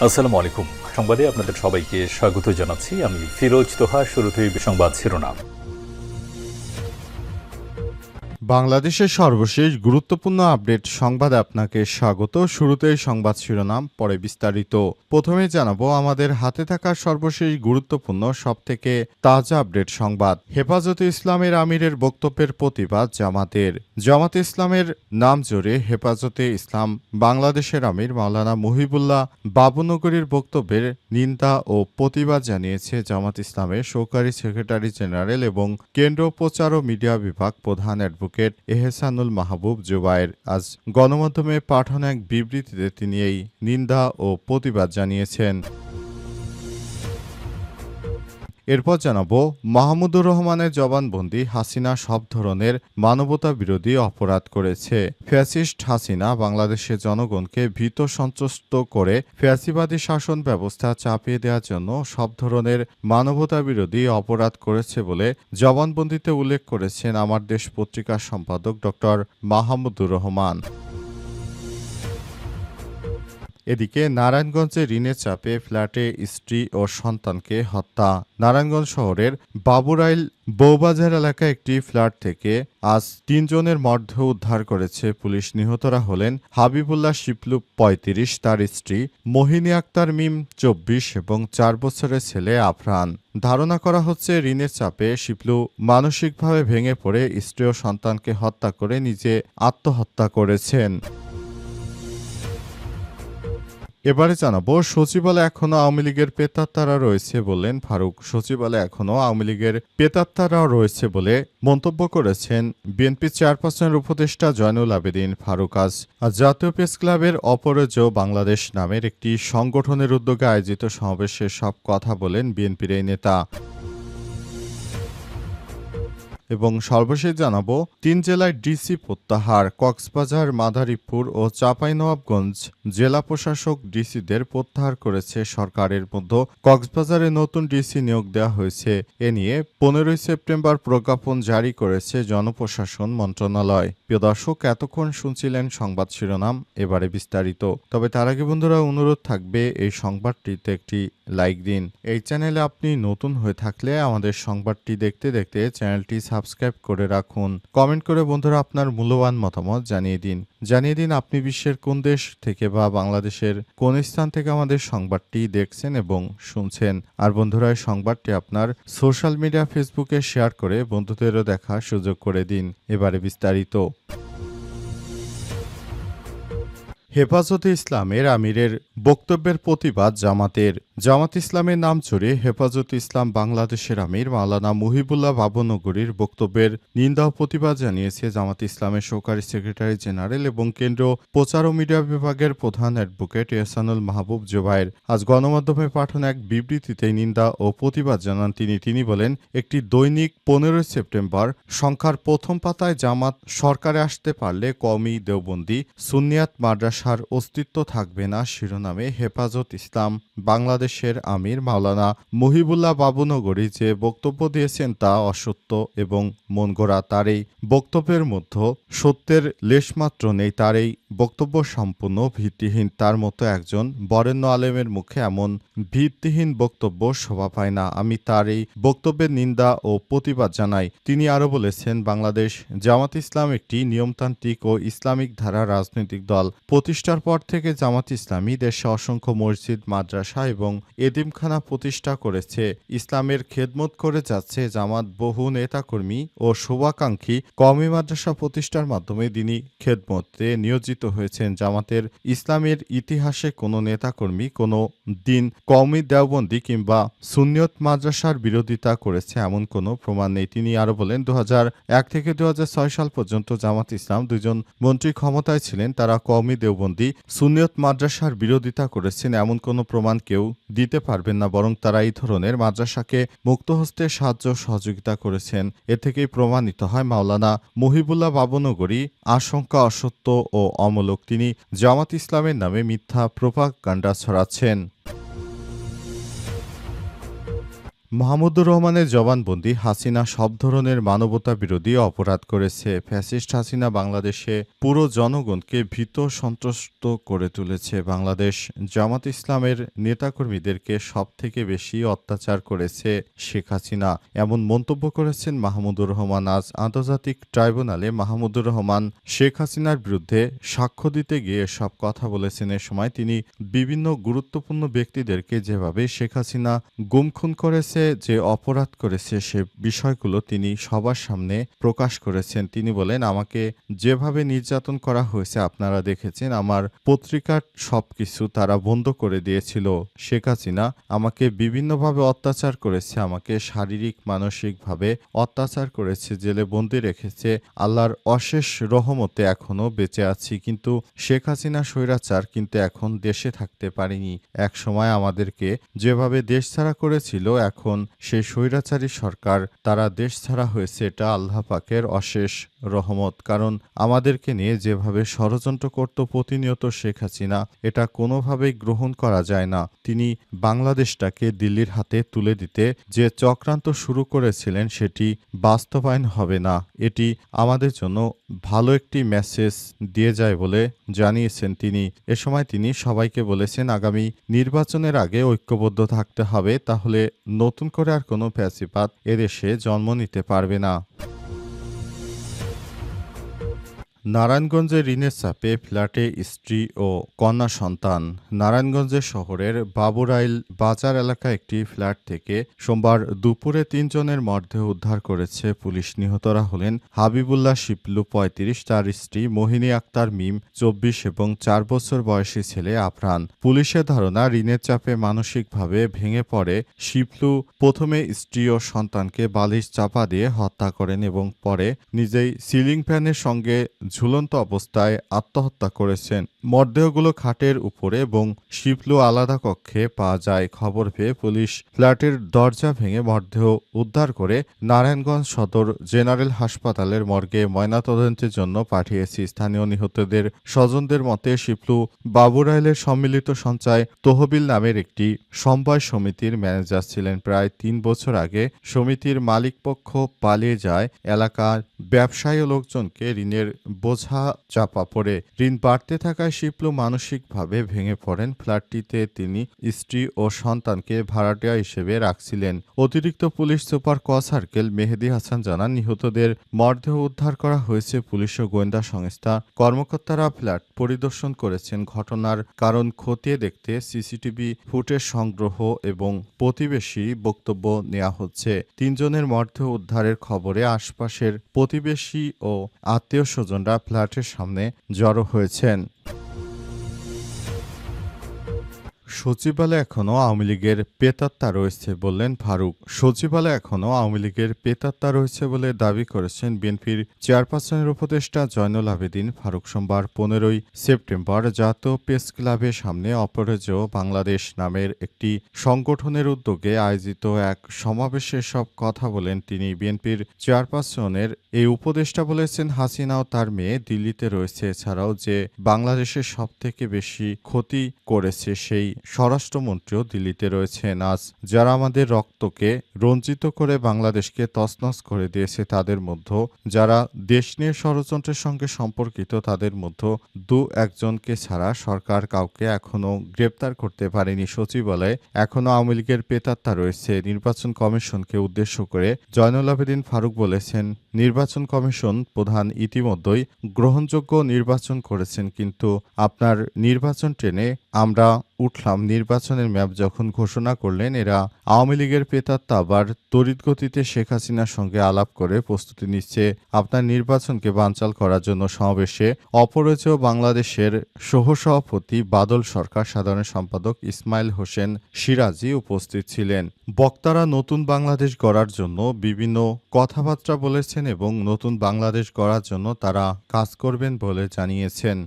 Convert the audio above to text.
আসসালামু আলাইকুম। সংবাদে আপনাদের সবাইকে স্বাগত জানাচ্ছি। আমি ফিরোজ তোহা। শুরুতেই সংবাদ শিরোনাম। বাংলাদেশের সর্বশেষ গুরুত্বপূর্ণ আপডেট সংবাদে আপনাকে স্বাগত। শুরুতেই সংবাদ শিরোনাম, পরে বিস্তারিত। প্রথমে জানাবো আমাদের হাতে থাকা সর্বশেষ গুরুত্বপূর্ণ সবথেকে তাজা আপডেট সংবাদ। হেফাজতে ইসলামের আমিরের বক্তব্যের প্রতিবাদ জামাতের। জামাতে ইসলামের নাম জোরে হেফাজতে ইসলাম বাংলাদেশের আমির মাওলানা মুহিবুল্লাহ বাবুনগরীর বক্তব্যের নিন্দা ও প্রতিবাদ জানিয়েছে জামাত ইসলামের সহকারী সেক্রেটারি জেনারেল এবং কেন্দ্রীয় প্রচার ও মিডিয়া বিভাগ প্রধান অ্যাডভোকেট এহসানুল মাহবুব জুবায়ের। আজ গণমাধ্যমে পাঠানো এক বিবৃতিতে তিনি এই নিন্দা ও প্রতিবাদ জানিয়েছেন। এরপর জানাবো মাহমুদুর রহমানের জবানবন্দি, হাসিনা সব ধরনের মানবতা বিরোধী অপরাধ করেছে। ফ্যাসিস্ট হাসিনা বাংলাদেশের জনগণকে ভীত সন্ত্রস্ত করে ফ্যাসিবাদী শাসন ব্যবস্থা চাপিয়ে দেওয়ার জন্য সব ধরনের মানবতা বিরোধী অপরাধ করেছে বলে জবানবন্দিতে উল্লেখ করেছেন আমার দেশ পত্রিকার সম্পাদক ডক্টর মাহমুদুর রহমান। এদিকে নারায়ণগঞ্জে ঋণের চাপে ফ্ল্যাটে স্ত্রী ও সন্তানকে হত্যা। নারায়ণগঞ্জ শহরের বাবুরাইল বৌবাজার এলাকায় একটি ফ্ল্যাট থেকে আজ ৩ জনের মরদেহ উদ্ধার করেছে পুলিশ। নিহতরা হলেন হাবিবুল্লাহ শিপলু ৩৫, তার স্ত্রী মোহিনী আক্তার মিম ২৪ এবং ৪ বছরের ছেলে আফরান। ধারণা করা হচ্ছে ঋণের চাপে শিপলু মানসিকভাবে ভেঙে পড়ে স্ত্রী ও সন্তানকে হত্যা করে নিজে আত্মহত্যা করেছেন। এবারে জানাবো সচিবালয়ে এখনো আওয়ামী লীগের পেতাত্তারা রয়েছে বললেন ফারুক। সচিবালয়ে এখনো আওয়ামী লীগের পেতাত্তারা রয়েছে বলে মন্তব্য করেছেন বিএনপি চেয়ারপারসনের উপদেষ্টা জয়নুল আবেদিন ফারুক। আজ জাতীয় প্রেস ক্লাবের অপরাজ্য বাংলাদেশ নামের একটি সংগঠনের উদ্যোগে আয়োজিত সমাবেশে সব কথা বলেন বিএনপির এই নেতা। এবং সর্বশেষ জানাবো ৩ জেলায় ডিসি প্রত্যাহার। কক্সবাজার, মাদারীপুর ও চাঁপাইনবাবগঞ্জ জেলা প্রশাসক ডিসিদের প্রত্যাহার করেছে সরকারের মধ্যে কক্সবাজারে নতুন ডিসি নিয়োগ দেওয়া হয়েছে। এ নিয়ে ১৫ সেপ্টেম্বর প্রজ্ঞাপন জারি করেছে জনপ্রশাসন মন্ত্রণালয়। প্রিয় দর্শক, এতক্ষণ শুনছিলেন সংবাদ শিরোনাম, এবারে বিস্তারিত। তবে তার আগে বন্ধুরা অনুরোধ থাকবে এই সংবাদটিতে একটি লাইক দিন। এই চ্যানেলে আপনি নতুন হয়ে থাকলে আমাদের সংবাদটি দেখতে দেখতে চ্যানেলটি সাবস্ক্রাইব করে রাখুন। কমেন্ট করে বন্ধুরা আপনার মূল্যবান মতামত জানিয়ে দিন আপনি বিশ্বের কোন দেশ থেকে বা বাংলাদেশের কোন স্থান থেকে আমাদের সংবাদটি দেখছেন এবং শুনছেন। আর বন্ধুরা এই সংবাদটি আপনার সোশ্যাল মিডিয়া ফেসবুকে শেয়ার করে বন্ধুদেরও দেখার সুযোগ করে দিন। এবারে বিস্তারিত। হেফাজতে ইসলামের আমিরের বক্তব্যের প্রতিবাদ জামাতের। জামাত ইসলামের নাম জড়িয়ে হেফাজতে ইসলাম বাংলাদেশের আমির মাওলানা মুহিবুল্লাহ বাবুনগরীর বক্তব্যের নিন্দা ও প্রতিবাদ জানিয়েছে জামাত ইসলামের সহকারী সেক্রেটারি জেনারেল এবং কেন্দ্রীয় প্রচার ও মিডিয়া বিভাগের প্রধান অ্যাডভোকেট এহসানুল মাহবুব জুবায়ের। আজ গণমাধ্যমে পাঠানো এক বিবৃতিতে নিন্দা ও প্রতিবাদ জানান তিনি বলেন, একটি দৈনিক ১৫ সেপ্টেম্বর সংখ্যার প্রথম পাতায় জামাত সরকারে আসতে পারলে কওমি দেওবন্দি সুন্নিয়াত মাদ্রাসার অস্তিত্ব থাকবে না শিরোনামে হেফাজত ইসলাম বাংলাদেশের আমির মাওলানা মুহিবুল্লাহ বাবুনগরী যে বক্তব্য দিয়েছেন তা অসত্য এবং মনগড়া। তার এই বক্তব্যের মধ্যে সত্যের লেশমাত্র নেই। তার এই বক্তব্য সম্পূর্ণ ভিত্তিহীন। তার মতো একজন বরেণ্য আলেমের মুখে এমন ভিত্তিহীন বক্তব্য শোভা পায় না। আমি তার এই বক্তব্যের নিন্দা ও প্রতিবাদ জানাই। তিনি আরও বলেছেন, বাংলাদেশ জামাত ইসলাম একটি নিয়মতান্ত্রিক ও ইসলামিক ধারা রাজনৈতিক দল। প্রতিষ্ঠার পর থেকে জামাত ইসলামী দেশে অসংখ্য মসজিদ, মাদ্রাসা এবং এতিমখানা প্রতিষ্ঠা করেছে। ইসলামের খেদমত করে যাচ্ছে। জামাত বহু নেতাকর্মী ও শুভাকাঙ্ক্ষী কওমি মাদ্রাসা প্রতিষ্ঠার মাধ্যমে দিনী খেদমতে নিয়োজিত হয়েছেন। জামাতের ইসলামের ইতিহাসে কোনো নেতাকর্মী কোনো দিন কওমি দেওবন্দি কিংবা সুন্নিয়ত মাদ্রাসার বিরোধিতা করেছে এমন কোনো প্রমাণ নেই। তিনি আরও বলেন, ২০০১ থেকে ২০০৬ সাল পর্যন্ত জামাত ইসলাম ২ জন মন্ত্রী ক্ষমতায় ছিলেন। তারা কওমি দেওবন্দি সুন্নিয়ত মাদ্রাসার বিরোধিতা করেছেন এমন কোনো প্রমাণ কেউ দিতে পারবেন না, বরং তারা এই ধরনের মাদ্রাসাকে মুক্তহস্তে সাহায্য সহযোগিতা করেছেন। এ থেকেই প্রমাণিত হয় মাওলানা মুহিবুল্লাহ বাবুনগরী আশঙ্কা অসত্য ও অমূলক। তিনি জামাত ইসলামের নামে মিথ্যা প্রোপাগান্ডা ছড়াচ্ছেন। মাহমুদুর রহমানের জবানবন্দি, হাসিনা সব ধরনের মানবতা বিরোধী অপরাধ করেছে। ফ্যাসিস্ট হাসিনা বাংলাদেশে পুরো জনগণকে ভীত সন্ত্রস্ত করে তুলেছে। বাংলাদেশ জামাত ইসলামের নেতাকর্মীদেরকে সবথেকে বেশি অত্যাচার করেছে শেখ হাসিনা, এমন মন্তব্য করেছেন মাহমুদুর রহমান। আজ আন্তর্জাতিক ট্রাইব্যুনালে মাহমুদুর রহমান শেখ হাসিনার বিরুদ্ধে সাক্ষ্য দিতে গিয়ে সব কথা বলেছেন। এ সময় তিনি বিভিন্ন গুরুত্বপূর্ণ ব্যক্তিদেরকে যেভাবে শেখ হাসিনা গুম খুন করেছে, যে অপরাধ করেছে, সে বিষয়গুলো তিনি সবার সামনে প্রকাশ করেছেন। তিনি বলেন, আমাকে যেভাবে নির্যাতন করা হয়েছে আপনারা দেখেছেন। আমার পত্রিকার সবকিছু তারা বন্ধ করে দিয়েছিল। শেখ হাসিনা আমাকে বিভিন্নভাবে অত্যাচার করেছে, আমাকে শারীরিক মানসিকভাবে অত্যাচার করেছে, জেলে বন্দি রেখেছে। আল্লাহর অশেষ রহমতে এখনো বেঁচে আছি, কিন্তু শেখ হাসিনা স্বৈরাচার, কিন্তু এখন দেশে থাকতে পারিনি। এক সময় আমাদেরকে যেভাবে দেশ ছাড়া করেছিল, এখন সেই স্বৈরাচারী সরকার তারা দেশ ছাড়া হয়েছে। এটা আল্লাহ পাকের অশেষ রহমত। কারণ আমাদেরকে নিয়ে যেভাবে ষড়যন্ত্র করত প্রতিনিয়ত শেখ হাসিনা, এটা কোনোভাবেই গ্রহণ করা যায় না। তিনি বাংলাদেশটাকে দিল্লির হাতে তুলে দিতে যে চক্রান্ত শুরু করেছিলেন, সেটি বাস্তবায়ন হবে না। এটি আমাদের জন্য ভালো একটি মেসেজ দিয়ে যায় বলে জানিয়েছেন তিনি। এ সময় তিনি সবাইকে বলেছেন, আগামী নির্বাচনের আগে ঐক্যবদ্ধ থাকতে হবে, তাহলে নতুন করে আর কোনো ফ্যাসিবাদ এদেশে জন্ম নিতে পারবে না। নারায়ণগঞ্জে ঋণের চাপে ফ্ল্যাটে স্ত্রী ও কন্যা সন্তান। নারায়ণগঞ্জের শহরের বাবুরাইল বাজার এলাকা একটি ফ্ল্যাট থেকে সোমবার দুপুরে ৩ জনের মরদেহ উদ্ধার করেছে পুলিশ। নিহতরা হলেন হাবিবুল্লাহ শিপলু ৩৫, তার স্ত্রী মোহিনী আক্তার মিম ২৪ এবং ৪ বছর বয়সী ছেলে আফরান। পুলিশের ধারণা, ঋণের চাপে মানসিকভাবে ভেঙে পড়ে শিপলু প্রথমে স্ত্রী ও সন্তানকে বালিশ চাপা দিয়ে হত্যা করেন এবং পরে নিজেই সিলিং ফ্যানের সঙ্গে ঝুলন্ত অবস্থায় আত্মহত্যা করেছেন। মরদেহগুলো খাটের উপরে এবং শিপলু আলাদা কক্ষে পাওয়া যায়। খবর পেয়ে পুলিশ ফ্ল্যাটের দরজা ভেঙে মরদেহ উদ্ধার করে নারায়ণগঞ্জ সদর জেনারেল হাসপাতালের মর্গে ময়নাতদন্তের জন্য পাঠিয়েছে। স্থানীয় নিহতদের স্বজনদের মতে, শিপলু বাবুরাইলের সম্মিলিত সঞ্চয় তহবিল নামের একটি সমবায় সমিতির ম্যানেজার ছিলেন। প্রায় ৩ বছর আগে সমিতির মালিকপক্ষ পালিয়ে যায়। এলাকার ব্যবসায়ী ও লোকজনকে ঋণের বোঝা চাপা পড়ে। ঋণ বাড়তে থাকায় শিপলু মানসিকভাবে ভেঙে পড়েন। ফ্ল্যাটটিতে তিনি স্ত্রী ও সন্তানকে ভাড়াটিয়া হিসেবে রাখছিলেন। অতিরিক্ত পুলিশ সুপার ক সার্কেল মেহেদী হাসান জানান, নিহতদের মরদেহ উদ্ধার করা হয়েছে। পুলিশ ও গোয়েন্দা সংস্থা কর্মকর্তারা ফ্ল্যাট পরিদর্শন করেছেন। ঘটনার কারণ খতিয়ে দেখতে সিসিটিভি ফুটেজ সংগ্রহ এবং প্রতিবেশী বক্তব্য নেওয়া হচ্ছে। ৩ জনের মরদেহ উদ্ধারের খবরে আশপাশের প্রতিবেশী ও আত্মীয় স্বজনরা ফ্ল্যাটের সামনে জড়ো হয়েছেন। সচিবালয়ে এখনও আওয়ামী লীগের প্রেতাত্মা রয়েছে বললেন ফারুক। সচিবালয়ে এখনও আওয়ামী লীগের প্রেতাত্মা রয়েছে বলে দাবি করেছেন বিএনপির চেয়ারপারসনের উপদেষ্টা জয়নুল আবেদীন ফারুক। সোমবার ১৫ সেপ্টেম্বর জাতীয় প্রেস ক্লাবের সামনে অপরাজেয় বাংলাদেশ নামের একটি সংগঠনের উদ্যোগে আয়োজিত এক সমাবেশে সব কথা বলেন তিনি। বিএনপির চেয়ারপারসনের এই উপদেষ্টা বলেছেন, হাসিনা ও তার মেয়ে দিল্লিতে রয়েছে। এছাড়াও যে বাংলাদেশের সবথেকে বেশি ক্ষতি করেছে, সেই স্বরাষ্ট্রমন্ত্রীও দিল্লিতে রয়েছেন। আজ যারা আমাদের রক্তকে রঞ্জিত করে বাংলাদেশকে তছনছ করে দিয়েছে, তাদের মধ্যে যারা দেশ নিয়ে ষড়যন্ত্রের সঙ্গে সম্পর্কিত, তাদের মধ্যে একজনকে ছাড়া সরকার কাউকে এখনো গ্রেপ্তার করতে পারেনি। সচিবালয়ে এখনো আওয়ামী লীগের প্রেতাত্মা রয়েছে। নির্বাচন কমিশনকে উদ্দেশ্য করে জয়নুল আবেদীন ফারুক বলেছেন, নির্বাচন কমিশন প্রধান ইতিমধ্যেই গ্রহণযোগ্য নির্বাচন করেছেন, কিন্তু আপনার নির্বাচন টেনে আমরা উঠলাম। নির্বাচনের ম্যাপ যখন ঘোষণা করলেন, এরা আওয়ামী লীগের প্রেতাত্মা আবার তড়িৎ গতিতে শেখ হাসিনার সঙ্গে আলাপ করে প্রস্তুতি নিচ্ছে আপনার নির্বাচনকে বানচাল করার জন্য। সমাবেশে অপরাজেয় বাংলাদেশের সহসভাপতি বাদল সরকার, সাধারণ সম্পাদক ইসমাইল হোসেন সিরাজি উপস্থিত ছিলেন। বক্তারা নতুন বাংলাদেশ গড়ার জন্য বিভিন্ন কথাবার্তা বলেছেন এবং নতুন বাংলাদেশ গড়ার জন্য তারা কাজ করবেন বলে জানিয়েছেন।